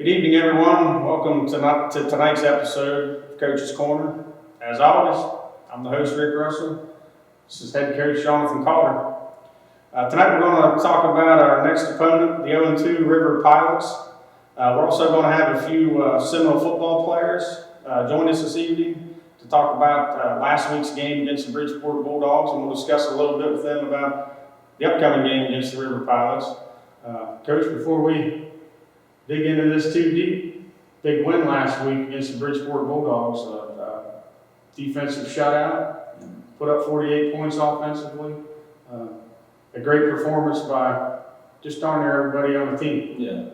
Good evening, everyone. Welcome to tonight's episode of Coach's Corner. As always, I'm the host, Rick Russell. This is head coach Jonathan Calder. Tonight we're going to talk about our next opponent, the 0-2 River Pilots. We're also going to have a few Seminole football players join us this evening to talk about last week's game against the Bridgeport Bulldogs, and we'll discuss a little bit with them about the upcoming game against the River Pilots. Coach, before we dig into this too deep, big win last week against the Bridgeport Bulldogs. Defensive shutout, put up 48 points offensively. A great performance by just darn near everybody on the team.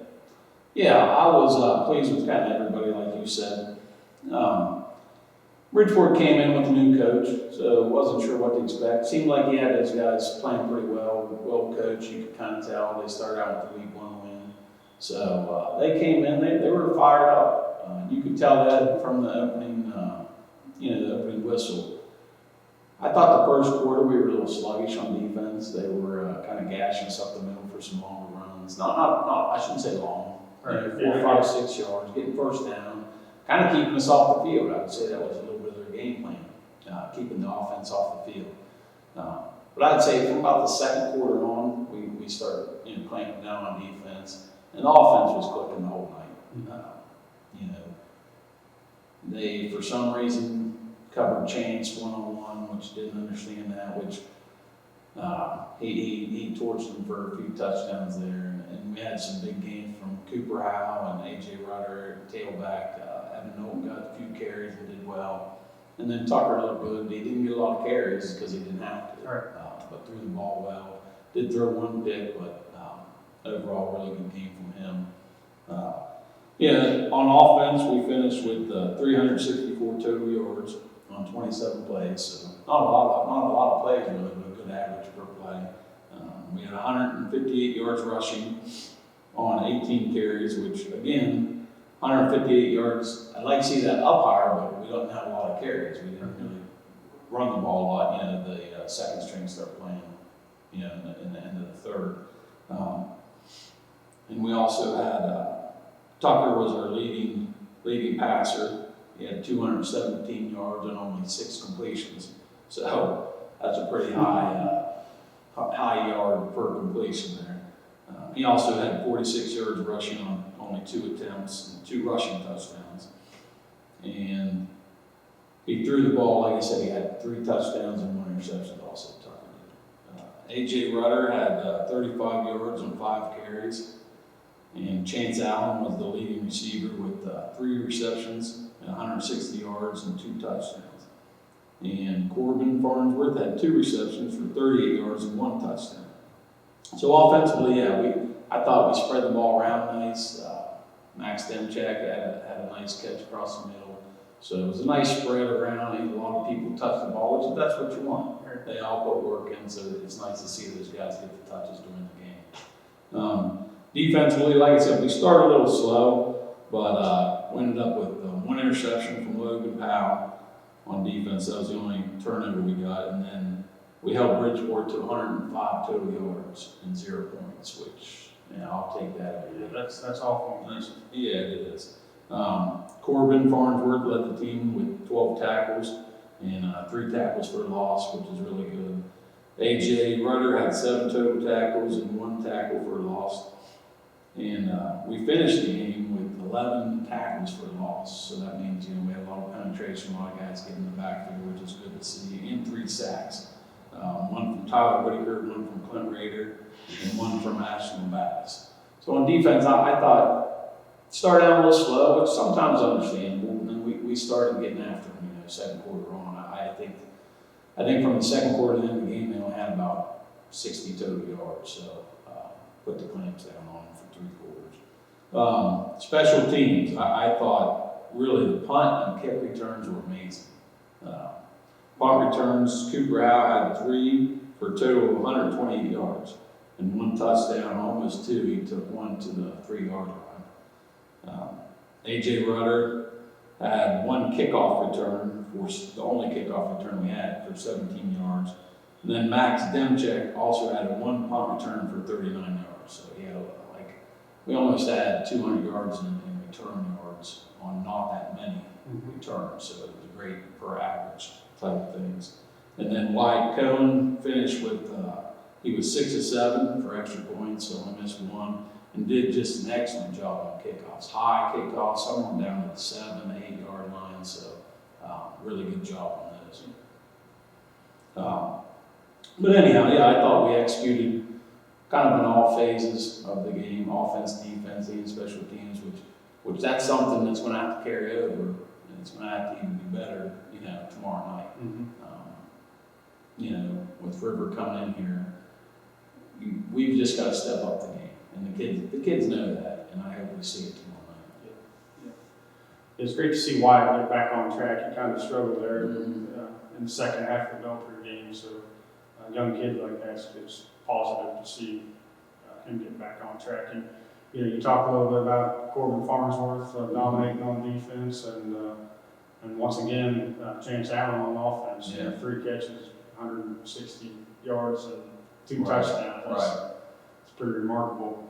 Yeah, I was pleased with kind of everybody, like you said. Bridgeport came in with a new coach, so wasn't sure what to expect. Seemed like he had his guys playing pretty well coached. You could kind of tell they started out with the week one win. So they came in, they were fired up. You could tell that from the opening, the opening whistle. I thought the first quarter we were a little sluggish on defense. They were kind of gashing us up the middle for some longer runs. Not I shouldn't say long. Right. 4, 5, 6 yards, getting first down, kind of keeping us off the field. I would say that was a little bit of their game plan, keeping the offense off the field. But I'd say from about the second quarter on, we started clamping down on defense. And the offense was clicking the whole night. They, for some reason, covered Chance one-on-one, which didn't understand that, which he torched them for a few touchdowns there. And we had some big games from Cooper Howe and A.J. Rutter, tailback. Evan Knowlton got a few carries and did well. And then Tucker looked good. He didn't get a lot of carries because he didn't have to. Right. But threw the ball well. Did throw one pick, but overall, really good game from him. On offense, we finished with 364 total yards on 27 plays. So not a lot of plays really, but a good average per play. We had 158 yards rushing on 18 carries, which again, 158 yards. I'd like to see that up higher, but we don't have a lot of carries. We didn't really run the ball a lot. The second string start playing, in the end of the third. And we also had Tucker was our leading passer. He had 217 yards and only 6 completions. So that's a pretty high yard per completion there. He also had 46 yards rushing on only 2 attempts and 2 rushing touchdowns. And he threw the ball, like I said, he had 3 touchdowns and 1 interception also, Tucker did. A.J. Rutter had 35 yards on 5 carries. And Chance Allen was the leading receiver with 3 receptions and 160 yards and 2 touchdowns. And Corbin Farnsworth had 2 receptions for 38 yards and 1 touchdown. So offensively, I thought we spread the ball around nice. Max Demchak had a nice catch across the middle. So it was a nice spread around. A lot of people touched the ball, which that's what you want. They all put work in, so it's nice to see those guys get the touches during the game. Defensively, like I said, we started a little slow, but we ended up with 1 interception from Logan Powell on defense. That was the only turnover we got. And then we held Bridgeport to 105 total yards and 0 points, which, I'll take that every day. That's awful. Yeah, it is. Corbin Farnsworth led the team with 12 tackles and 3 tackles for loss, which is really good. A.J. Rutter had 7 total tackles and 1 tackle for loss. And we finished the game with 11 tackles for loss. So that means, we had a lot of penetration, a lot of guys getting in the backfield, which is good to see, and 3 sacks. 1 from Tyler Whitaker, 1 from Clint Rader, and 1 from Ashton Bass. So on defense, I thought started out a little slow, which sometimes understandable. And then we started getting after them, second quarter on. I think from the second quarter to the end of the game, they only had about 60 total yards. So put the clamps down on them for 3 quarters. Special teams, I thought really the punt and kick returns were amazing. Punt returns, Cooper Howe had 3 for a total of 128 yards and 1 touchdown, almost 2. He took 1 to the 3-yard line. A.J. Rutter had 1 kickoff return, the only kickoff return we had, for 17 yards. And then Max Demchak also had 1 punt return for 39 yards. So he had we almost had 200 yards in the return yards on not that many returns, so it was great per average type of things. And then White Cohen finished with, he was 6 of 7 for extra points, so only missed one, and did just an excellent job on kickoffs. High kickoffs, some of them down to the 7, 8 yard line, so really good job on those. But anyhow, yeah, I thought we executed kind of in all phases of the game, offense, defense, and special teams, which that's something that's going to have to carry over, and it's going to have to even be better, tomorrow night. With River coming in here, we've just got to step up the game, and the kids know that, and I hope we see it tomorrow night. Yeah. It's great to see Wyatt get back on track. He kind of struggled there in the second half of the Belper game, so a young kid like that's positive to see him get back on track. And you talk a little bit about Corbin Farnsworth dominating on defense, and once again James Allen on offense. Yeah. 3 catches, 160 yards, and 2 Right. touchdowns. It's pretty remarkable.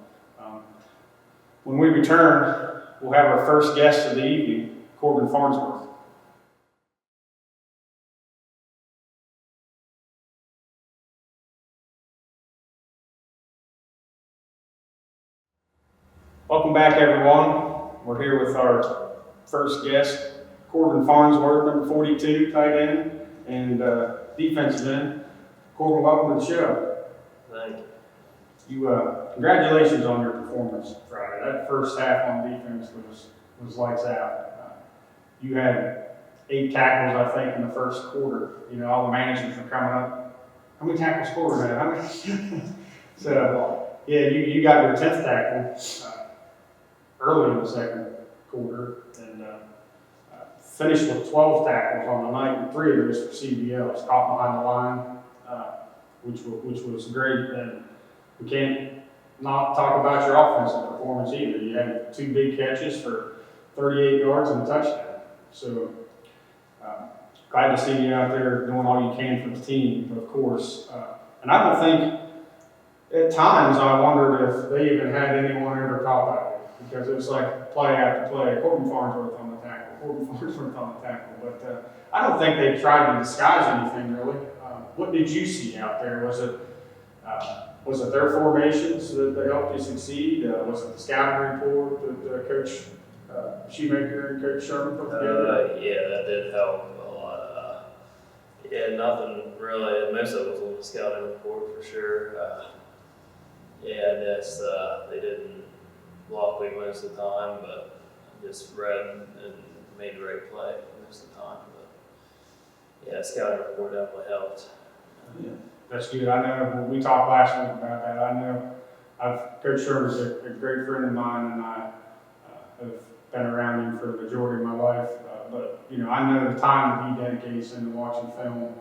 When we return, we'll have our first guest of the evening, Corbin Farnsworth. Welcome back, everyone. We're here with our first guest, Corbin Farnsworth, number 42, tight end and defensive end. Corbin, welcome to the show. Thank you. Congratulations on your performance Friday. That first half on defense was lights out. You had 8 tackles, I think, in the first quarter. All the managers were coming up. How many tackles scored now? How many? So, yeah, you got your 10th tackle early in the second quarter, and finished with 12 tackles on the night, and 3 of those for CBLs, caught behind the line, which was great. And we can't not talk about your offensive performance either. You had 2 big catches for 38 yards and a touchdown. So glad to see you out there doing all you can for the team, of course. And I don't think, at times, I wondered if they even had anyone ever caught that way, because it was like play after play, Corbin Farnsworth on the tackle, Corbin Farnsworth on the tackle. But I don't think they tried to disguise anything, really. What did you see out there? Was it their formations that helped you succeed? Was it the scouting report that Coach Shoemaker and Coach Sherman put together? Yeah, that did help a lot. Nothing really. Most of it was on the scouting report for sure. They didn't block me most of the time, but just read and made the right play most of the time. But yeah, scouting report definitely helped. Yeah, that's good. I know we talked last week about that. I know Coach Sherman's a great friend of mine, and I have been around him for the majority of my life. But I know the time that he dedicates into watching film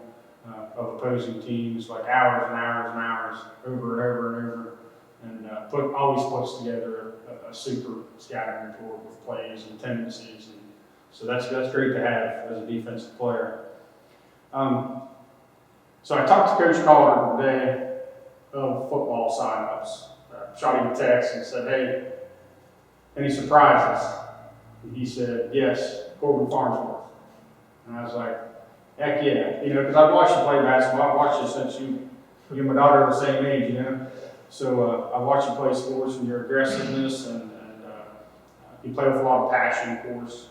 of opposing teams, like hours and hours and hours, over and over and over, and always puts together a super scouting report with plays and tendencies, and so that's great to have as a defensive player. So I talked to Coach Calder today of football signups. Shot him a text and said, "Hey, any surprises?" And he said, "Yes, Corbin Farnsworth." And I was like, "Heck yeah!" Because I've watched you play basketball. I've watched you since you and my daughter are the same age. So I've watched you play sports and your aggressiveness, and you play with a lot of passion, of course.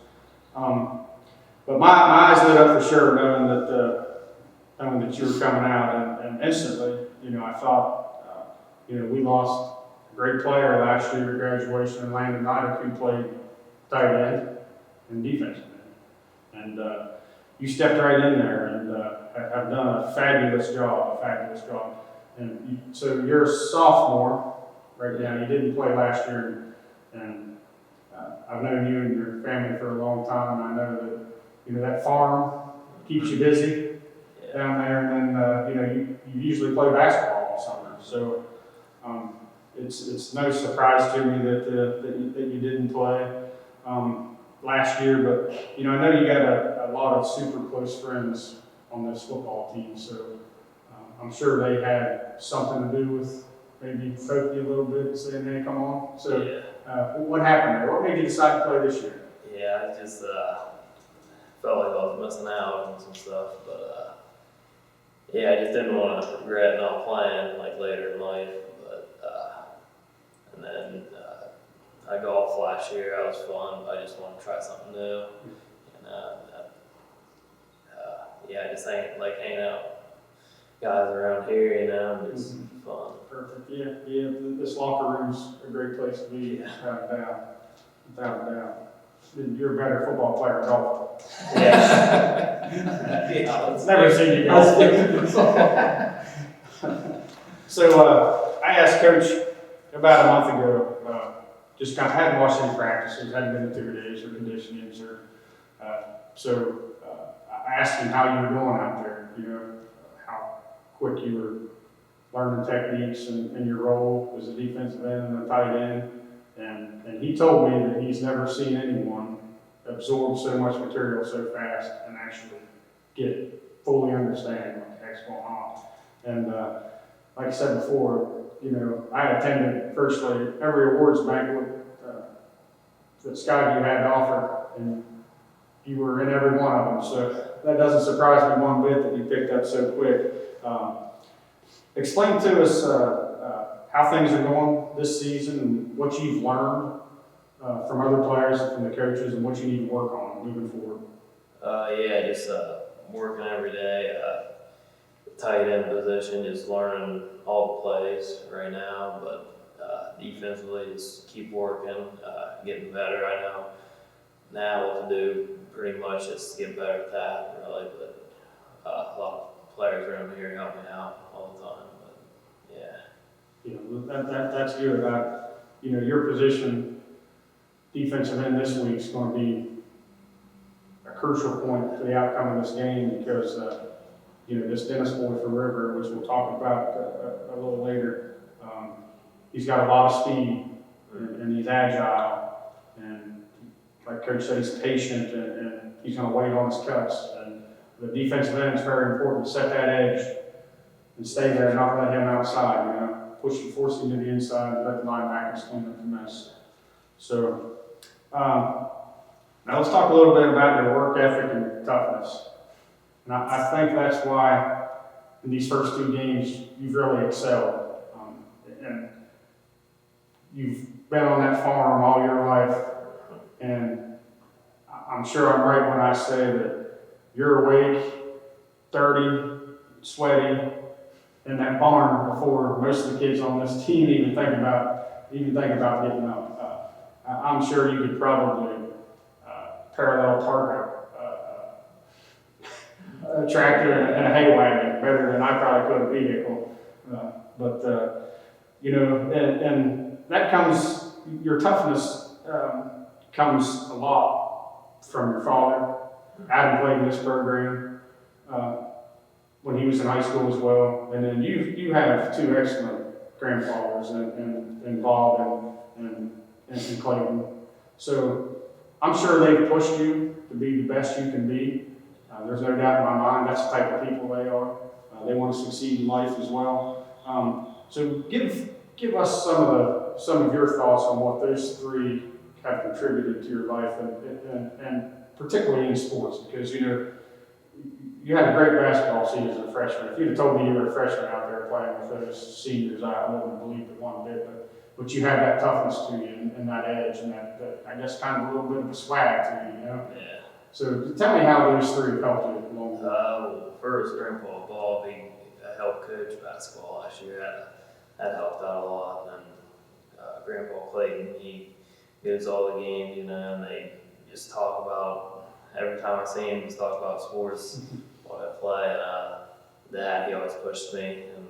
But my eyes lit up for sure, knowing that you were coming out, and instantly, I thought, we lost a great player last year at graduation, and Landon Knight, who played tight end and defensive end. And you stepped right in there and have done a fabulous job. And so you're a sophomore right now. You didn't play last year, and I've known you and your family for a long time, and I know that that farm keeps you busy down there, and then you usually play basketball all summer. So it's no surprise to me that you didn't play last year. But I know you got a lot of super close friends on this football team, so I'm sure they had something to do with maybe poke you a little bit, saying, "Hey, come on." So, Yeah. what happened there? What made you decide to play this year? Yeah, I just felt like I was missing out on some stuff, but yeah, I just didn't want to regret not playing like later in life. But and then I golfed last year. That was fun. But I just wanted to try something new, and yeah, I just hanging out guys around here, and it's fun. Perfect. Yeah. This locker room's a great place to be, without a doubt. Without a doubt. You're a better football player than golfer. Yeah. Yeah. Never seen you golf. So I asked Coach about a month ago, just kind of hadn't watched any practices, hadn't been to 2 days or conditionings, or so I asked him how you were doing out there. How quick you were learning techniques and your role as a defensive end and a tight end. And he told me that he's never seen anyone absorb so much material so fast and actually fully understand what the heck's going on. And like I said before, I attended virtually every awards banquet that Skyview had to offer, and you were in every one of them. So that doesn't surprise me one bit that you picked up so quick. Explain to us how things are going this season and what you've learned from other players and from the coaches, and what you need to work on moving forward. Yeah, just working every day. Tight end position, just learning all the plays right now, but defensively, just keep working, getting better. I know now what to do, pretty much just get better at that, really, but a lot of players around here help me out all the time, but yeah. That's good. Your position, defensive end this week, is going to be a crucial point to the outcome of this game, because this Dennis boy from River, which we'll talk about a little later, he's got a lot of speed, and he's agile, and like Coach said, he's patient, and he's going to wait on his cuts. And the defensive end is very important to set that edge and stay there and not let him outside, force him to the inside, and let the linebackers clean up the mess. So now let's talk a little bit about your work ethic and your toughness. And I think that's why in these first 2 games you've really excelled. And you've been on that farm all your life, and I'm sure I'm right when I say that you're awake, dirty, sweaty, in that barn before most of the kids on this team even think about getting up. I'm sure you could probably parallel park a tractor and a hay wagon better than I probably could a vehicle. And that comes, your toughness comes a lot from your father. Adam played in this program when he was in high school as well. And then you have 2 excellent grandfathers and Bob and Clayton. So I'm sure they've pushed you to be the best you can be. There's no doubt in my mind that's the type of people they are. They want to succeed in life as well. So give us some of your thoughts on what those 3 have contributed to your life, and particularly in sports, because you had a great basketball season as a freshman. If you'd have told me you were a freshman out there playing with those seniors, I wouldn't have believed it one bit. But you had that toughness to you, and that edge, and that I guess kind of a little bit of a swag to you, Yeah. So tell me how those 3 helped you along the way. Well, first, Grandpa Bob, he helped coach basketball last year. That helped out a lot. And Grandpa Clayton, he goes all the games, and they just talk about, every time I see him, just talk about sports, what I play. And Dad, he always pushed me and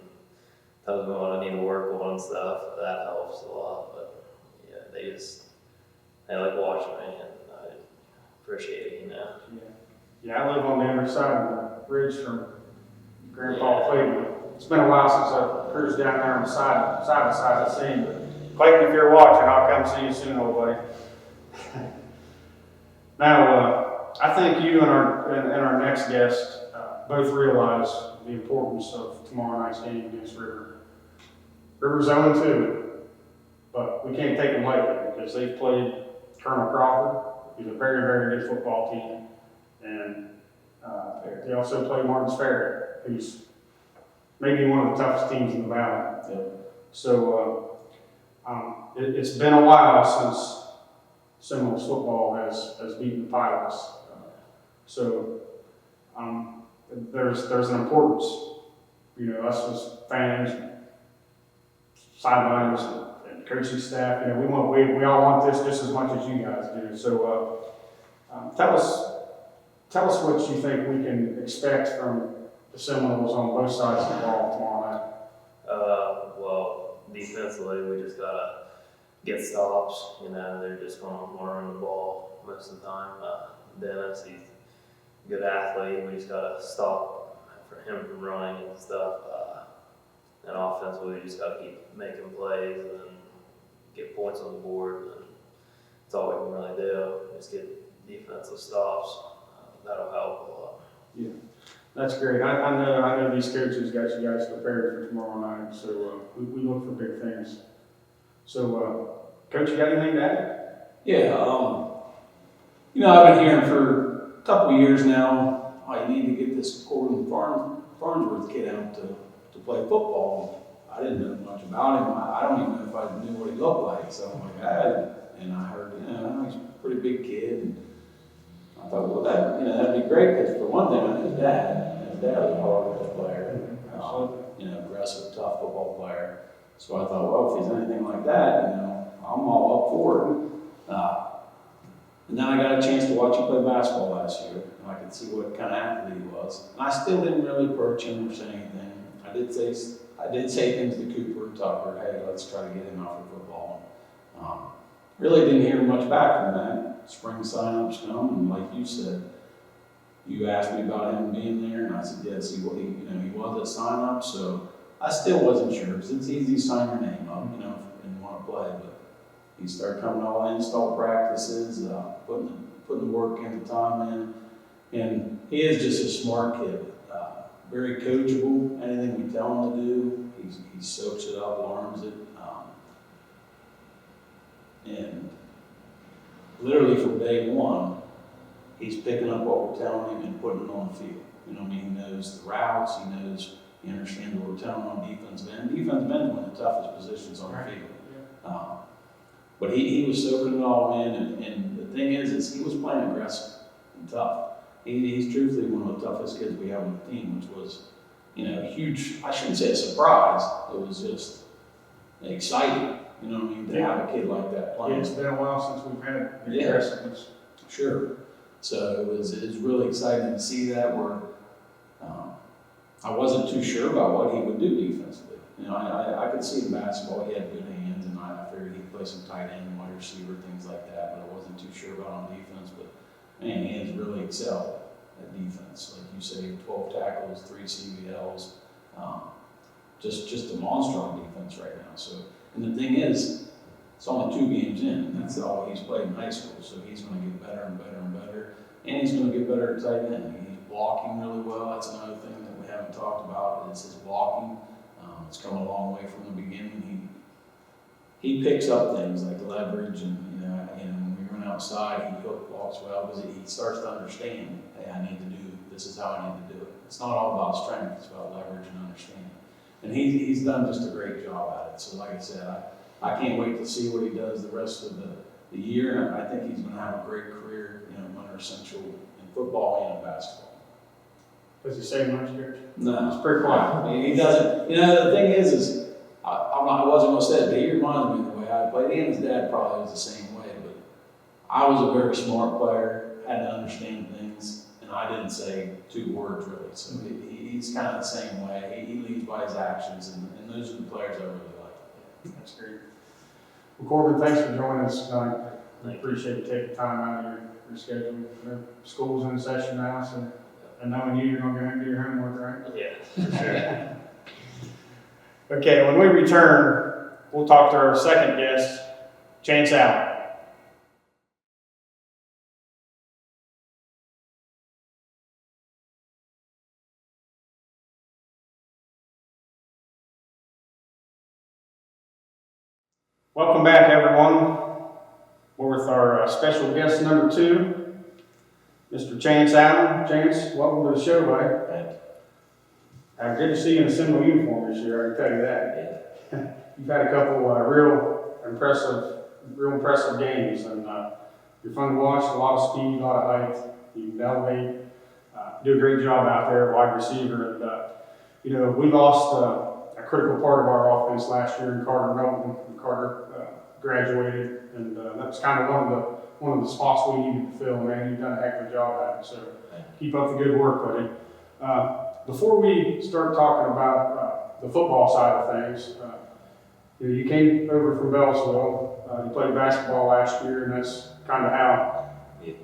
tells me what I need to work on and stuff. That helps a lot. But yeah, they like watching me, and I appreciate it, Yeah, I live on the other side of the bridge from Grandpa Clayton. It's been a while since I cruised down there on the side by side of the scene. But Clayton, if you're watching, I'll come see you soon, old buddy. Now, I think you and our next guest both realize the importance of tomorrow night's game against River. River's 0-2, but we can't take them lightly because they've played Colonel Crawford, who's a very, very good football team, and they also play Martin's Ferry, who's maybe one of the toughest teams in the valley. Yep. So it's been a while since Seminoles football has beaten the Pilots. So there's an importance, us as fans, sidelines, and coaching staff. We all want this just as much as you guys do. So tell us what you think we can expect from the Seminoles on both sides of the ball tomorrow night. Well, defensively, we just gotta get stops. They're just gonna want to run the ball most of the time. Dennis, he's a good athlete. We just gotta stop for him from running and stuff. And offensively, we just gotta keep making plays and get points on the board. And that's all we can really do. Just get defensive stops. That'll help a lot. Yeah, that's great. I know these coaches got you guys prepared for tomorrow night, so we look for big things. So, Coach, you got anything to add? Yeah, I've been hearing for a couple of years now, you need to get this Corbin Farnsworth kid out to play football. I didn't know much about him. I don't even know if I knew what he looked like. So I'm like, and I heard, he's a pretty big kid. And I thought, well, that'd be great because for one thing, I knew his dad. His dad was a hard player, aggressive, tough football player. So I thought, well, if he's anything like that, I'm all up for it. And then I got a chance to watch him play basketball last year, and I could see what kind of athlete he was. And I still didn't really approach him or say anything. I did say things to Cooper and Tucker, hey, let's try to get him out for football. Really didn't hear much back from that. Spring sign-ups come, and like you said, you asked me about him being there, and I said, yes, he was a sign-up, so I still wasn't sure, because it's easy to sign your name up, and want to play, but he started coming to all install practices, putting the work in, the time in, and he is just a smart kid, very coachable. Anything we tell him to do, he soaks it up, learns it, and literally from day one, he's picking up what we're telling him and putting it on the field. He knows the routes, he understands what we're telling him on defensive end. Defensive end is one of the toughest positions on the field. Yeah. But he was soaking it all in, and the thing is he was playing aggressive and tough. He's truthfully one of the toughest kids we have on the team, which was, huge. I shouldn't say a surprise. It was just exciting, to have a kid like that playing. Yeah, it's been a while since we've had the aggressiveness. Sure. So it was really exciting to see that. Where I wasn't too sure about what he would do defensively. I could see in basketball he had good hands, and I figured he'd play some tight end, wide receiver, things like that. But I wasn't too sure about on defense. But man, he has really excelled at defense. Like you say, 12 tackles, 3 CBLs, just a monster on defense right now. So, and the thing is, it's only 2 games in, and that's all he's played in high school. So he's going to get better and better and better, and he's going to get better at tight end. He's blocking really well. That's another thing that we haven't talked about is his blocking. It's come a long way from the beginning. He picks up things like leverage, and when we run outside, he hook blocks well because he starts to understand. Hey, this is how I need to do it. It's not all about strength; it's about leverage and understanding. And he's done just a great job at it. So, like I said, I can't wait to see what he does the rest of the year. And I think he's going to have a great career, under Central in football and in basketball. Does he say much, Coach? No, it's pretty quiet. He doesn't. The thing is I wasn't going to say it, but he reminds me of the way I played. He and his dad probably was the same way, but I was a very smart player, had to understand things, and I didn't say 2 words really. So he's kind of the same way. He leads by his actions, and those are the players I really like. That's great. Well, Corbin, thanks for joining us tonight. I appreciate you taking time out of your schedule. School's in session now, so and knowing you're going to go and do your homework, right? Yeah, for sure. Okay, when we return, we'll talk to our second guest, Chance Allen. Welcome back, everyone. We're with our special guest number 2, Mr. Chance Allen. Chance, welcome to the show, buddy. Thank Good to see you in a similar uniform this year, I can tell you that. you. You've had a couple real impressive games, and you're fun to watch. A lot of speed, a lot of height. You can elevate. Do a great job out there, wide receiver. And we lost a critical part of our offense last year in Carter Melton. Carter graduated, and that's kind of one of the spots we needed to fill. Man, you've done a heck of a job at it. So keep up the good work, buddy. Before we start talking about the football side of things, you came over from Beltsville. You played basketball last year, and that's kind of how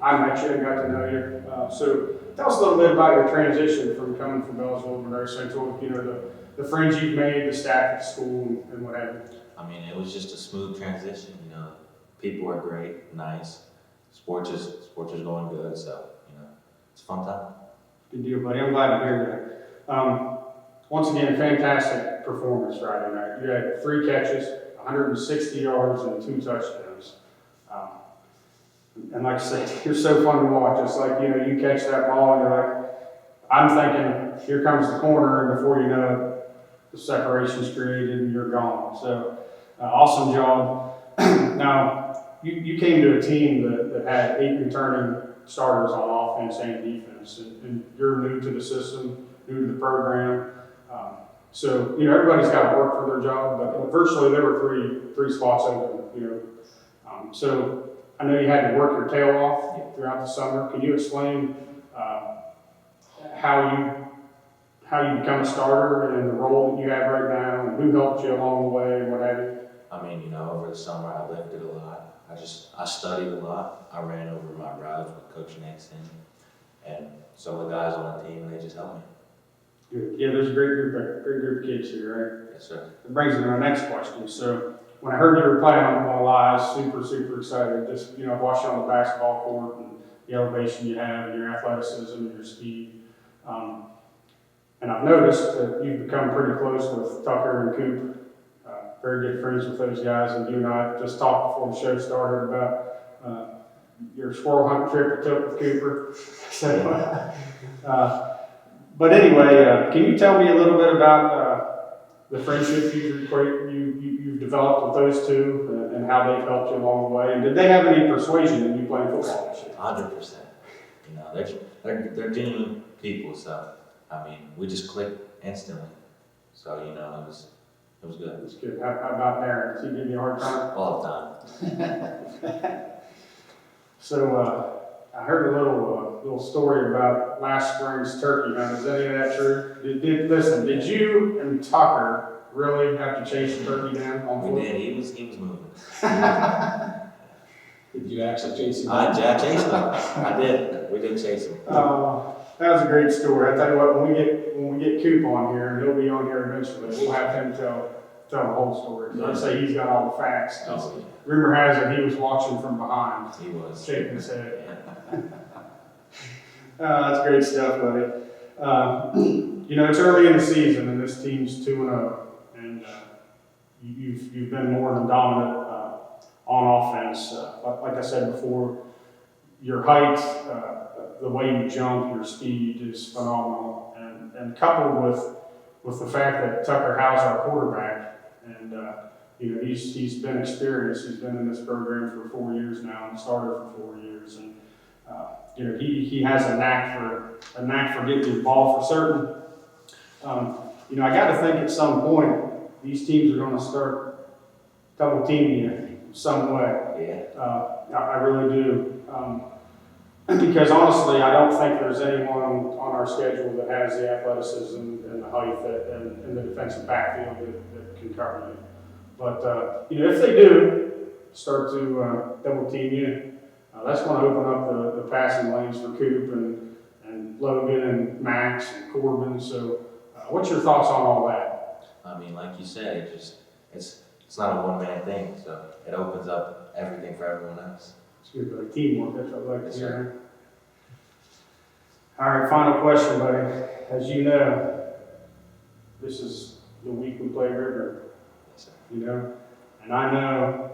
I met you and got to know you. So tell us a little bit about your transition from coming from Beltsville to Monroe Central. The friends you've made, the staff at school, and what have you. I mean, it was just a smooth transition. People are great, nice. Sports is going good, so it's a fun time. Good deal, buddy. I'm glad to hear that. Once again, fantastic performance Friday night. You had 3 catches, 160 yards, and 2 touchdowns. And like I said, you're so fun to watch. It's like, you catch that ball and you're like, I'm thinking, here comes the corner, and before you know it, the separation's created and you're gone. So, awesome job. Now, you came to a team that had 8 returning starters on offense and defense, and you're new to the system, new to the program. So, everybody's got to work for their job, but virtually there were three spots open, So I know you had to work your tail off throughout the summer. Can you explain how you become a starter and the role that you have right now, and who helped you along the way and what have you? I mean, over the summer I lifted a lot. I studied a lot. I ran over my routes with Coach Nixon and some of the guys on the team, and they just helped me. Good. Yeah, there's a great group of kids here, right? Yes, sir. It brings me to my next question. So when I heard you were playing on live, super excited. Just, I've watched you on the basketball court and the elevation you have and your athleticism and your speed. And I've noticed that you've become pretty close with Tucker and Coop. Very good friends with those guys, and you and I just talked before the show started about your squirrel hunt trip you took with Cooper. So, but anyway, can you tell me a little bit about the friendship you've developed with those two and how they've helped you along the way? And did they have any persuasion in you playing football this year? 100%. They're genuine people, so I mean, we just clicked instantly. So it was good. That's good. How about Darren? Does he give you a hard time? All the time. So I heard a little story about last spring's turkey hunt. Is any of that true? Did you and Tucker really have to chase the turkey down on foot? We did. He was moving. Did you actually chase him? I chased him. I did. We did chase him. That was a great story. I tell you what, when we get Coop on here, and he'll be on here eventually, we'll have him tell the whole story. I'd say he's got all the facts. Oh, yeah. Rumor has it he was watching from behind, He was. shaking his head. Yeah. That's great stuff, buddy. It's early in the season, and this team's 2-0, and you've been more than dominant on offense. Like I said before, your height, the way you jump, your speed is phenomenal, and coupled with the fact that Tucker Howe's our quarterback, and he's been experienced. He's been in this program for 4 years now, and started for 4 years, and he has a knack for getting the ball for certain. I got to think at some point these teams are going to start double teaming you some way. Yeah. I really do. Because honestly, I don't think there's anyone on our schedule that has the athleticism and the height and the defensive backfield that can cover you. But if they do start to double team you, that's going to open up the passing lanes for Coop and Logan and Max and Corbin. So, what's your thoughts on all that? I mean, like you said, it's not a one-man thing, so it opens up everything for everyone else. It's good, like teamwork. That's what I like Yes, to sir. hear. All right, final question, buddy. As you know, this is the week we play River. Yes, sir. And I know,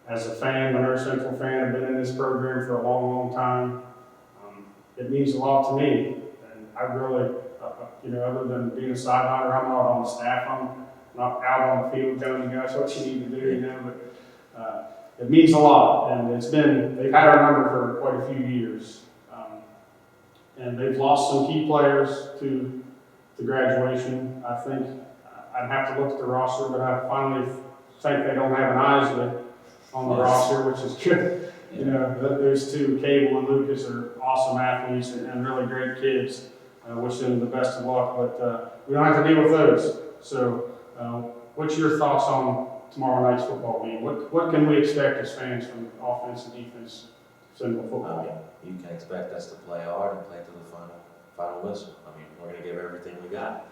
as a fan, Monroe Central fan, I've been in this program for a long, long time. It means a lot to me. And I really, other than being a sideliner, I'm not on the staff. I'm not out on the field telling you guys what you need to do, but it means a lot. And they've had our number for quite a few years. And they've lost some key players to graduation. I think I'd have to look at the roster, but I finally think they don't have an Isley on the roster, which is good. Those two, Cable and Lucas, are awesome athletes and really great kids. I wish them the best of luck, but we don't have to deal with those. So, what's your thoughts on tomorrow night's football game? What can we expect as fans from offense and defense, Central football? You can expect us to play hard and play to the final whistle. We're going to give everything we got.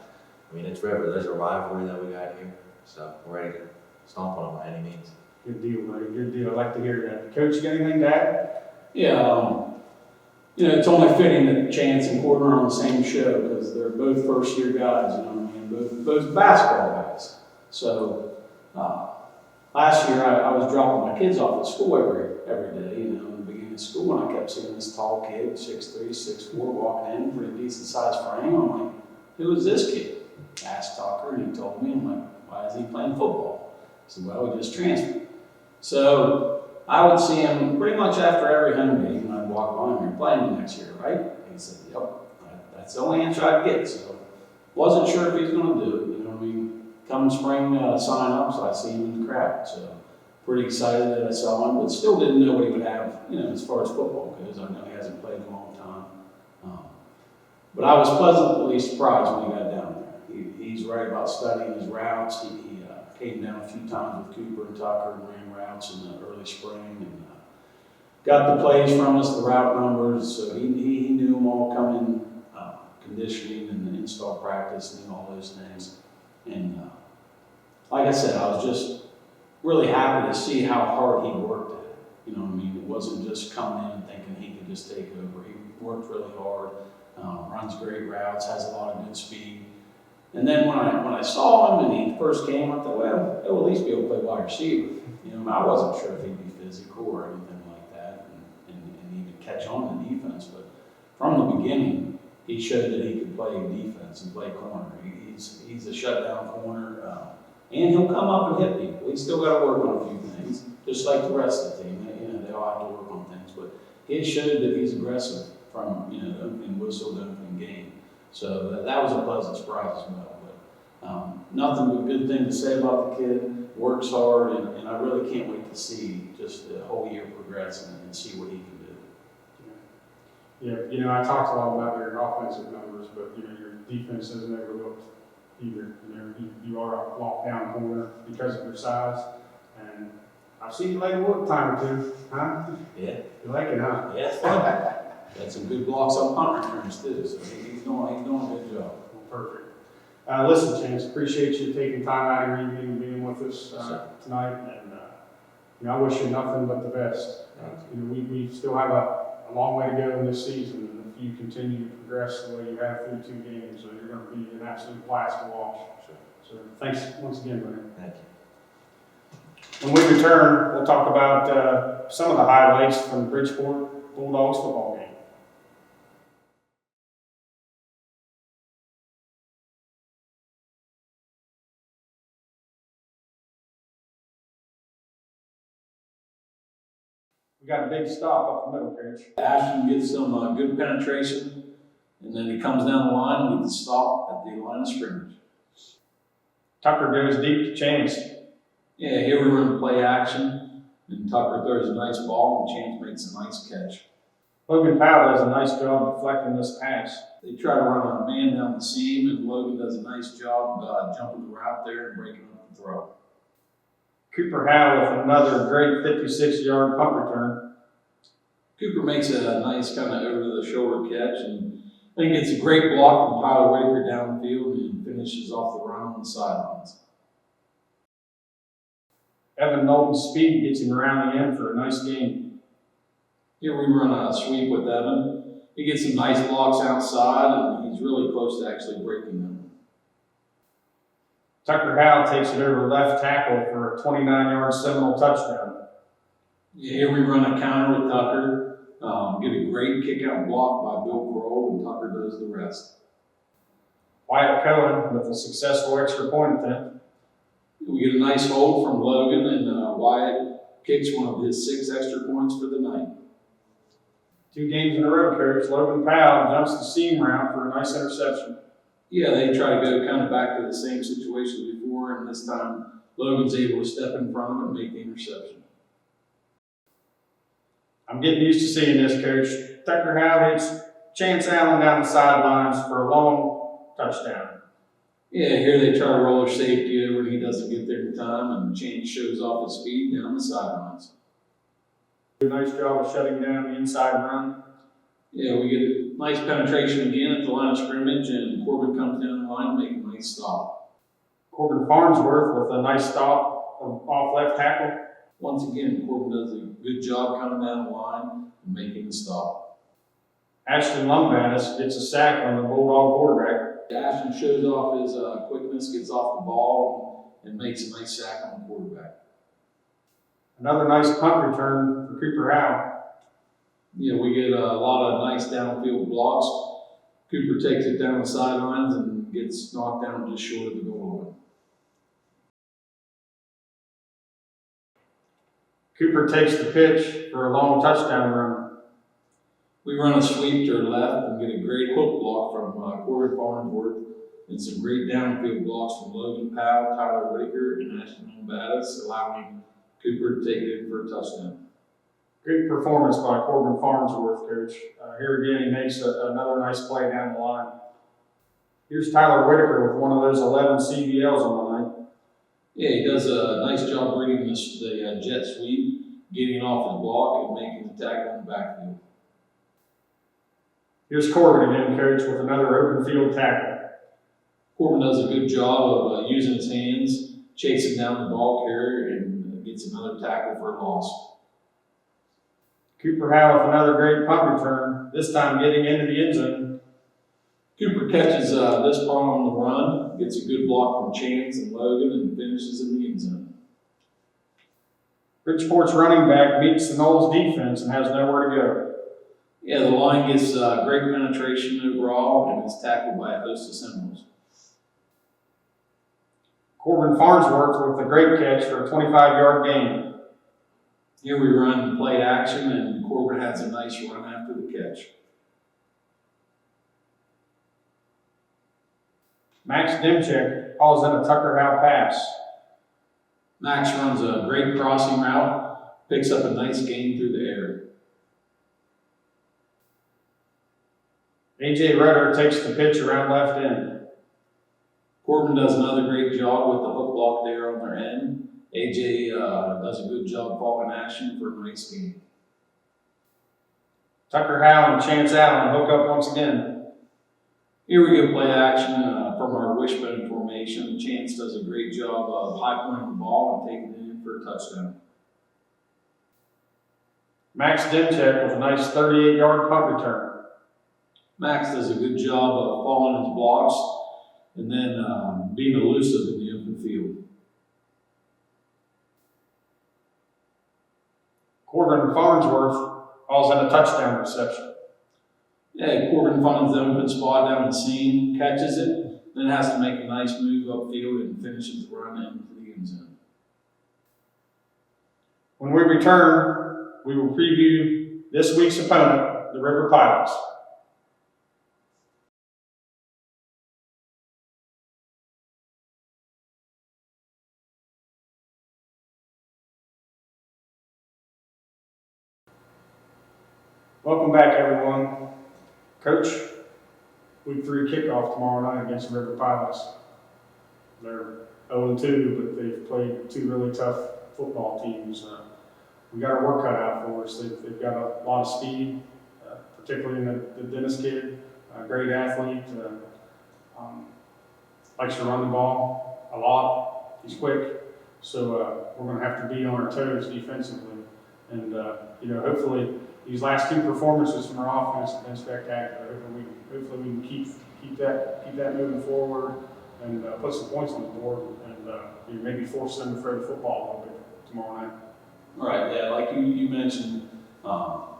It's forever. There's a rivalry that we got here, so we're ready to stomp on them by any means. Good deal, buddy. Good deal. I like to hear that. Coach, you got anything to add? Yeah, it's only fitting that Chance and Corbin are on the same show because they're both first-year guys, both basketball guys. So, last year I was dropping my kids off at school every day, in the beginning of school, and I kept seeing this tall kid, 6'3", 6'4", walking in, pretty decent-sized frame. I'm like, who is this kid? I asked Tucker, and he told me. I'm like, why is he playing football? He said, well, he just transferred. So I would see him pretty much after every home game, and I'd walk by him, you're playing next year, right? And he said, yep. That's the only answer I'd get. So wasn't sure if he's going to do it. Come spring sign-ups, I see him in the crowd. So pretty excited that I saw him, but still didn't know what he would have, as far as football goes. I know he hasn't played in a long time. But I was pleasantly surprised when he got down there. He's right about studying his routes. He came down a few times with Cooper and Tucker and ran routes in the early spring and got the plays from us, the route numbers. So he knew them all coming, conditioning and the install practice and all those things. And like I said, I was just really happy to see how hard he worked at it. It wasn't just coming in and thinking he could just take over. He worked really hard, runs great routes, has a lot of good speed. And then when I saw him and he first came, I thought, well, he'll at least be able to play wide receiver. I wasn't sure if he'd be physical or anything like that and he could catch on to defense. But from the beginning, he showed that he could play defense and play corner. He's a shutdown corner, and he'll come up and hit people. He's still got to work on a few things, just like the rest of the team. They all have to work on things. But he showed that he's aggressive from the opening whistle to opening game. So that was a pleasant surprise as well. But nothing but good thing to say about the kid. Works hard, and I really can't wait to see just the whole year progress and see what he can do. Yeah, I talked a lot about your offensive numbers, but your defense isn't overlooked either. You are a lockdown corner because of your size, and I've seen you lay the wood a time or two, huh? Yeah. You like it, huh? Yes. Got some good blocks on punt returns too, so he's doing a good job. Well, perfect. Listen, Chance, appreciate you taking time out of your evening and being with us tonight, and I wish you nothing but the best. We still have a long way to go in this season, and if you continue to progress the way you have through 2 games, so you're going to be an absolute blast to watch. Sure. So thanks once again, buddy. Thank you. When we return, we'll talk about some of the highlights from the Bridgeport Bulldogs football game. We got a big stop up the middle, Coach. Ashton gets some good penetration, and then he comes down the line and gets the stop at the line of scrimmage. Tucker goes deep to Chance. Yeah, here we run play action, and Tucker throws a nice ball, and Chance makes a nice catch. Logan Powell does a nice job deflecting this pass. They try to run a man down the seam, and Logan does a nice job jumping the route there and breaking up the throw. Cooper Howe with another great 56-yard punt return. Cooper makes a nice kind of over-the-shoulder catch, and I think it's a great block from Tyler Whitaker down the field and finishes off the run on the sidelines. Evan Knowlton's speed gets him around the end for a nice gain. Here we run a sweep with Evan. He gets some nice blocks outside, and he's really close to actually breaking them. Tucker Howell takes it over left tackle for a 29-yard seminal touchdown. Yeah, here we run a counter with Tucker. Get a great kick-out block by Bill Kroll, and Tucker does the rest. Wyatt Cohen with a successful extra point attempt. We get a nice hold from Logan, and Wyatt kicks one of his 6 extra points for the night. 2 games in a row, Coach. Logan Powell jumps the seam route for a nice interception. Yeah, they try to go kind of back to the same situation before, and this time Logan's able to step in front of him and make the interception. I'm getting used to seeing this, Coach. Tucker Howell hits Chance Allen down the sidelines for a long touchdown. Yeah, here they try to roll their safety over, and he doesn't get there in time, and Chance shows off his speed down the sidelines. Do a nice job of shutting down the inside run. Yeah, we get nice penetration again at the line of scrimmage, and Corbin comes down the line and makes a nice stop. Corbin Farnsworth with a nice stop off left tackle. Once again, Corbin does a good job coming down the line and making the stop. Ashton Lumbanis gets a sack on the Bulldog quarterback. Ashton shows off his quickness, gets off the ball, and makes a nice sack on the quarterback. Another nice punt return for Cooper Howell. Yeah, we get a lot of nice downfield blocks. Cooper takes it down the sidelines and gets knocked down just short of the goal line. Cooper takes the pitch for a long touchdown run. We run a sweep to our left and get a great hook block from Corbin Farnsworth and some great downfield blocks from Logan Powell, Tyler Whitaker, and Ashton Battis, allowing Cooper to take it in for a touchdown. Great performance by Corbin Farnsworth, Coach. Here again, he makes another nice play down the line. Here's Tyler Whitaker with one of those 11 CBLs on the night. Yeah, he does a nice job reading the jet sweep, getting off his block, and making the tackle in the backfield. Here's Corbin again, Coach, with another open field tackle. Corbin does a good job of using his hands, chasing down the ball carrier, and gets another tackle for a loss. Cooper Howell with another great punt return, this time getting into the end zone. Cooper catches this ball on the run, gets a good block from Chance and Logan, and finishes in the end zone. Bridgeport's running back beats the Knowles defense and has nowhere to go. Yeah, the line gets great penetration overall, and is tackled by a host of Seminoles. Corbin Farnsworth with a great catch for a 25-yard gain. Here we run play action, and Corbin has a nice run after the catch. Max Dimchek calls in a Tucker Howell pass. Max runs a great crossing route, picks up a nice gain through the air. A.J. Rudder takes the pitch around left end. Corbin does another great job with the hook block there on their end. AJ does a good job following action for a nice gain. Tucker Howell and Chance Allen hook up once again. Here we go play action from our wishbone formation. Chance does a great job of high pointing the ball and taking it in for a touchdown. Max Dimchek with a nice 38-yard punt return. Max does a good job of following his blocks and then being elusive in the open field. Corbin Farnsworth calls in a touchdown reception. Yeah, Corbin finds the open spot down the seam, catches it, then has to make a nice move upfield and finishes the run into the end zone. When we return, we will preview this week's opponent, the River Pilots. Welcome back, everyone. Coach, week 3 kickoff tomorrow night against the River Pilots. They're 0-2, but they've played 2 really tough football teams. We got our work cut out for us. They've got a lot of speed, particularly in the Dennis kid, a great athlete, likes to run the ball a lot. He's quick, so we're going to have to be on our toes defensively, and hopefully. These last 2 performances from our offense have been spectacular. Hopefully we can keep that moving forward. and put some points on the board, and maybe force them to throw the football a little bit tomorrow night. Right, yeah, like you mentioned,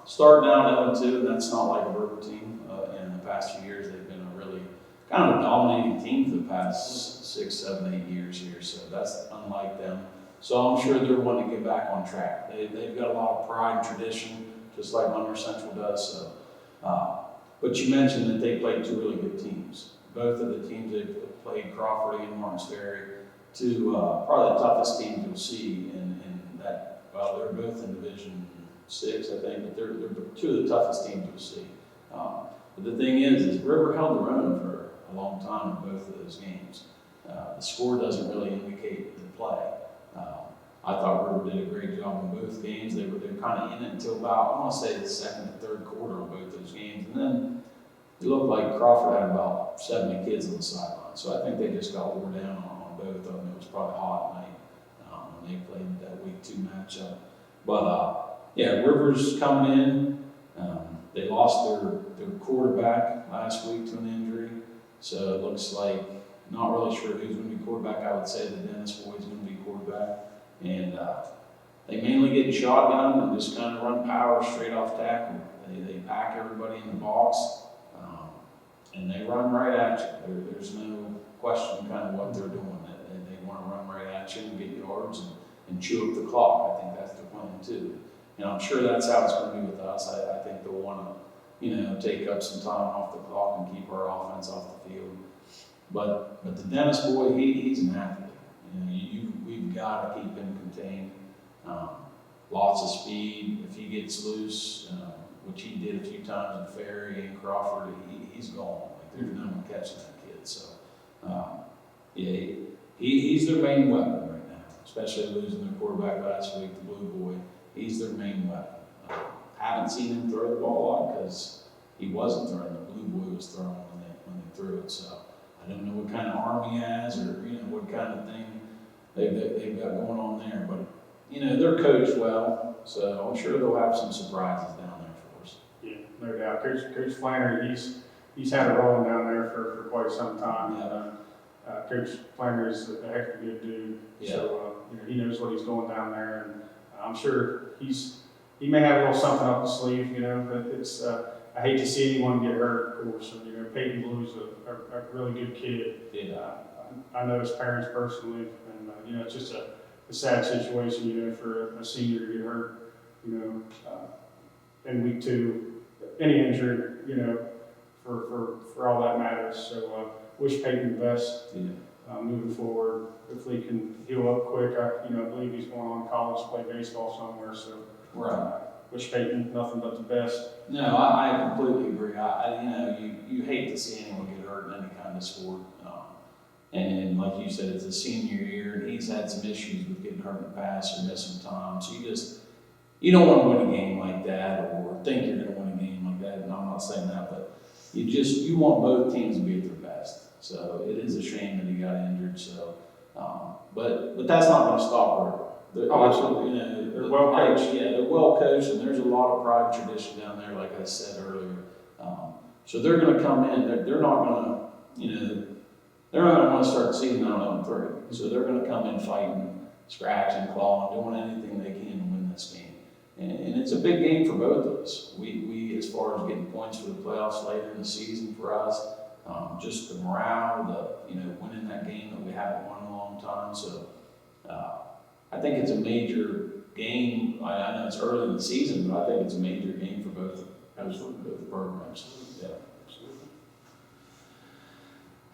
starting out 0-2, that's not like a River team. In the past few years, they've been a really kind of a dominating team for the past 6, 7, 8 years here, so that's unlike them. So I'm sure they're wanting to get back on track. They've got a lot of pride and tradition, just like Monroe Central does. So, but you mentioned that they played 2 really good teams. Both of the teams they've played, Crawford and Martins Ferry, two probably the toughest teams you'll see in that. Well, they're both in Division 6, I think, but they're 2 of the toughest teams you'll see. But the thing is River held their own for a long time in both of those games. The score doesn't really indicate the play. I thought River did a great job in both games. They were kind of in it until about, I want to say, the second and third quarter of both those games. And then it looked like Crawford had about 70 kids on the sideline. So I think they just got wore down on both of them. It was probably a hot night when they played that week 2 matchup. But yeah, River's coming in. They lost their quarterback last week to an injury. So it looks like, not really sure who's going to be quarterback. I would say the Dennis boy's going to be quarterback. And they mainly get shotgun and just kind of run power straight off tackle. They pack everybody in the box, and they run right at you. There's no question kind of what they're doing. They want to run right at you and get yards and chew up the clock. I think that's their plan too. And I'm sure that's how it's going to be with us. I think they'll want to, take up some time off the clock and keep our offense off the field. But the Dennis boy, he's an athlete. We've got to keep him contained. Lots of speed. If he gets loose, which he did a few times in Ferry and Crawford, he's gone. Like, there's no one catching that kid. So, yeah, he's their main weapon right now, especially losing their quarterback last week, the Blue Boy. He's their main weapon. Haven't seen him throw the ball a lot because he wasn't throwing. The Blue Boy was throwing when they threw it. So I don't know what kind of arm he has or what kind of thing they've got going on there. But they're coached well, so I'm sure they'll have some surprises down there for us. Yeah, no doubt. Coach Flannery, he's had it rolling down there for quite some time. Yeah. Coach Flannery is a heck of a good dude. Yeah. So he knows what he's doing down there, and I'm sure he may have a little something up his sleeve. But it's I hate to see anyone get hurt, of course. And, Peyton Blue's a really good kid. Yeah. I know his parents personally, and it's just a sad situation, for a senior to get hurt, in week 2, any injury, for all that matters. So wish Peyton the best. Yeah. Moving forward. Hopefully he can heal up quick. I believe he's going on to college to play baseball somewhere. So Right. Wish Peyton nothing but the best. No, I completely agree. You hate to see anyone get hurt in any kind of sport. And like you said, it's a senior year, and he's had some issues with getting hurt in the past or missing time. So you don't want to win a game like that, or think you're going to win a game like that. And I'm not saying that, but you want both teams to be at their best. So it is a shame that he got injured. So, but that's not going to stop her. Absolutely. They're well coached. Yeah, they're well coached, and there's a lot of pride and tradition down there, like I said earlier. So they're going to come in. They're not going to, they're not going to want to start the season out on 3. So they're going to come in fighting, scratching, clawing, doing anything they can to win this game. And it's a big game for both of us. We as far as getting points for the playoffs later in the season for us, just the morale, winning that game that we haven't won in a long time. So I think it's a major game. I know it's early in the season, but I think it's a major game for both programs. Yeah.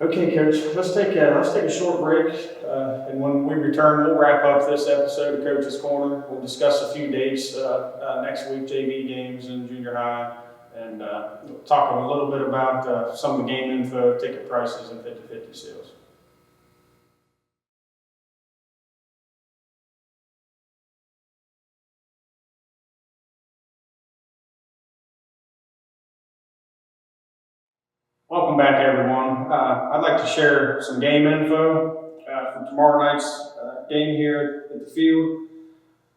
Okay, Coach, let's take a short break, and when we return, we'll wrap up this episode of Coach's Corner. We'll discuss a few dates next week, JV games in junior high, and we'll talk a little bit about some of the game info, ticket prices, and 50/50 sales. Welcome back, everyone. I'd like to share some game info for tomorrow night's game here at the field.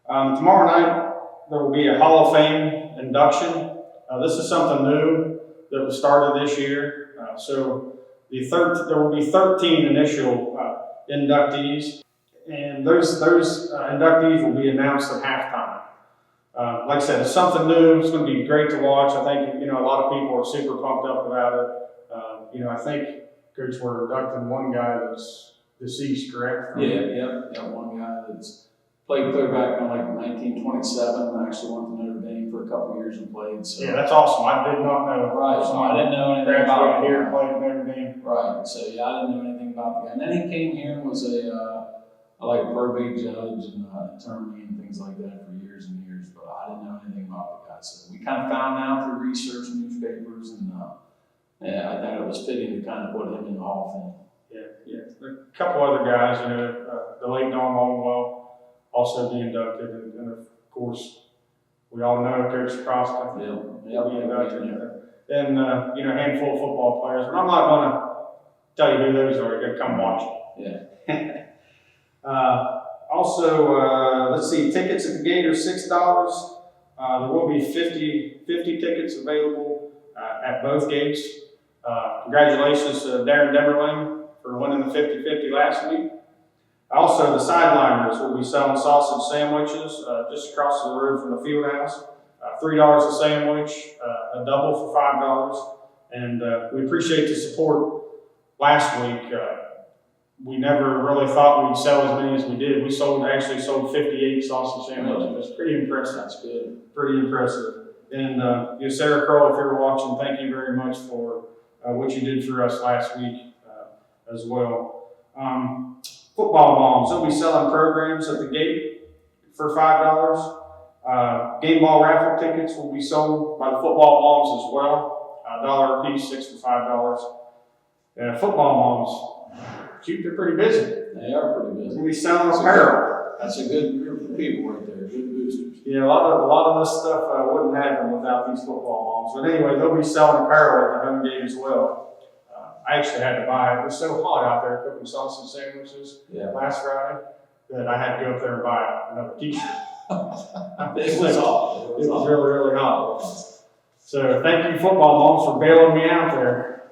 Tomorrow night, there will be a Hall of Fame induction. This is something new that was started this year. So there will be 13 initial inductees, and those inductees will be announced at halftime. Like I said, it's something new. It's going to be great to watch. I think a lot of people are super pumped up about it. I think, Coach, we're inducting one guy that's deceased, correct? One guy that's played clear back in like 1927 and actually went to Notre Dame for a couple of years and played. So. Yeah, that's awesome. I did not know. Right, so I didn't know anything about Graduated him. here and played at Notre Dame. Right, so I didn't know anything about the guy. And then he came here and was a probate judge and attorney and things like that for years and years, but I didn't know anything about the guy. So we kind of found out through research and newspapers, and I thought it was fitting to kind of put him in the Hall of Fame. Yeah. A couple other guys, the late Don Longwell also be inducted, and of course, we all know Coach Costa will be inducted, and a handful of football players. But I'm not going to tell you who those are. You're going to come watch it. Yeah. Also, let's see, tickets at the gate are $6. There will be 50 tickets available at both gates. Congratulations to Darren Demerling for winning the 50-50 last week. Also, the sideliners will be selling sausage sandwiches just across the road from the field house. $3 a sandwich, a double for $5. And we appreciate the support last week. We never really thought we'd sell as many as we did. We actually sold 58 sausage sandwiches. That's pretty impressive. That's good. Pretty impressive. And Sarah Kroll, if you're watching, thank you very much for what you did for us last week as well. Football bombs, they'll be selling programs at the gate for $5. Game ball raffle tickets will be sold by the football moms as well. $1 a piece, 6 to $5. Football moms, shoot, they're pretty busy. They are pretty busy. They'll be selling apparel. That's a good group of people right there, good boosters. Yeah, a lot of this stuff wouldn't happen without these football moms. But anyway, they'll be selling apparel at the home game as well. I actually had to buy it. It was so hot out there cooking sausage sandwiches last Friday that I had to go up there and buy another t-shirt. It was hot. It was really, really hot. So thank you, football moms, for bailing me out there.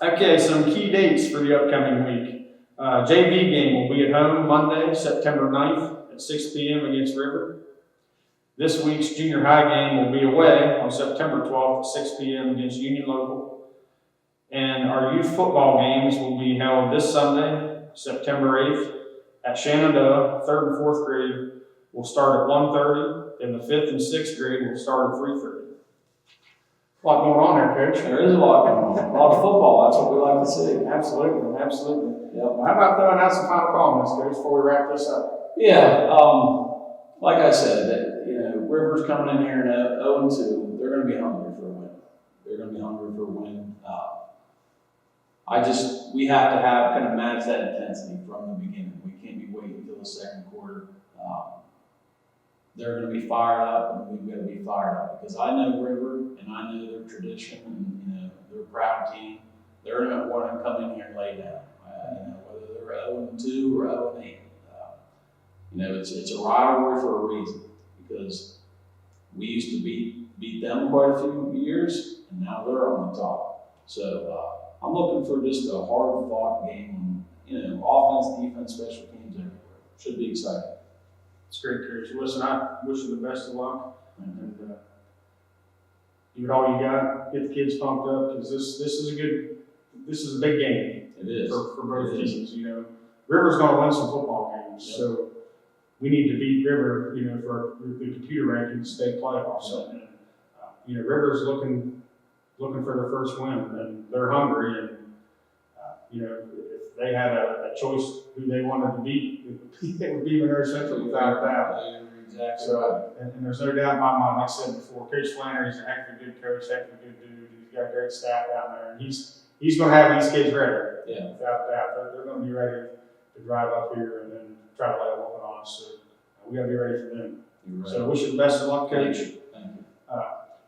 Okay, some key dates for the upcoming week. JV game will be at home Monday, September 9th at 6 p.m. against River. This week's junior high game will be away on September 12th at 6 p.m. against Union Local. And our youth football games will be held this Sunday, September 8th at Shenandoah. 3rd and 4th grade will start at 1:30, and the 5th and 6th grade will start at 3:30. A lot going on there, Coach. There is a lot going on. A lot of football. That's what we like to see. Absolutely. Yep. Well, how about throwing out some final comments, Coach, before we wrap this up? Yeah. Like I said, River's coming in here at 0-2. They're going to be hungry for a win. We have to kind of match that intensity from the beginning. We can't be waiting until the second quarter. They're going to be fired up, and we've got to be fired up because I know River and I know their tradition, and they're a proud team. They're going to want to come in here and lay down. Whether they're 0-2 or 0-8. It's a rivalry for a reason because we used to beat them quite a few years, and now they're on the top. So I'm looking for just a hard-fought game. Offense, defense, special teams everywhere. Should be exciting. It's great, Coach. Listen, I wish you the best of luck. And give it all you got. Get the kids pumped up because this is a big game. It is. For both teams. River's going to win some football games. Yep. So we need to beat River, for the computer rankings state playoffs. So, River's looking for their first win, and they're hungry. And if they had a choice who they wanted to beat, it would be Monroe Central without a doubt. You're exactly So, right. and there's no doubt in my mind. Like I said before, Coach Flannery's a heck of a good coach, heck of a good dude. He's got a great staff down there, and he's going to have these kids ready. Yeah. Without a doubt, they're going to be ready to drive up here and then try to lay a whooping on us. So we got to be ready for them. You're right. So wish you the best of luck, Coach. Thank you.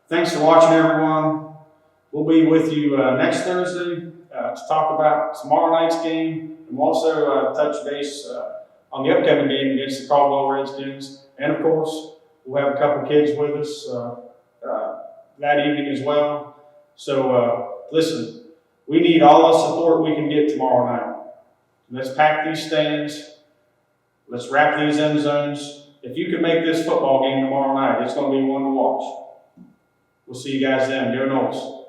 Thanks for watching, everyone. We'll be with you next Thursday to talk about tomorrow night's game, and we'll also touch base on the upcoming game against the Caldwell Redskins. And of course, we'll have a couple kids with us that evening as well. So listen, We need all the support we can get tomorrow night. Let's pack these stands. Let's wrap these end zones. If you can make this football game tomorrow night, it's going to be one to watch. We'll see you guys then. Go Noles.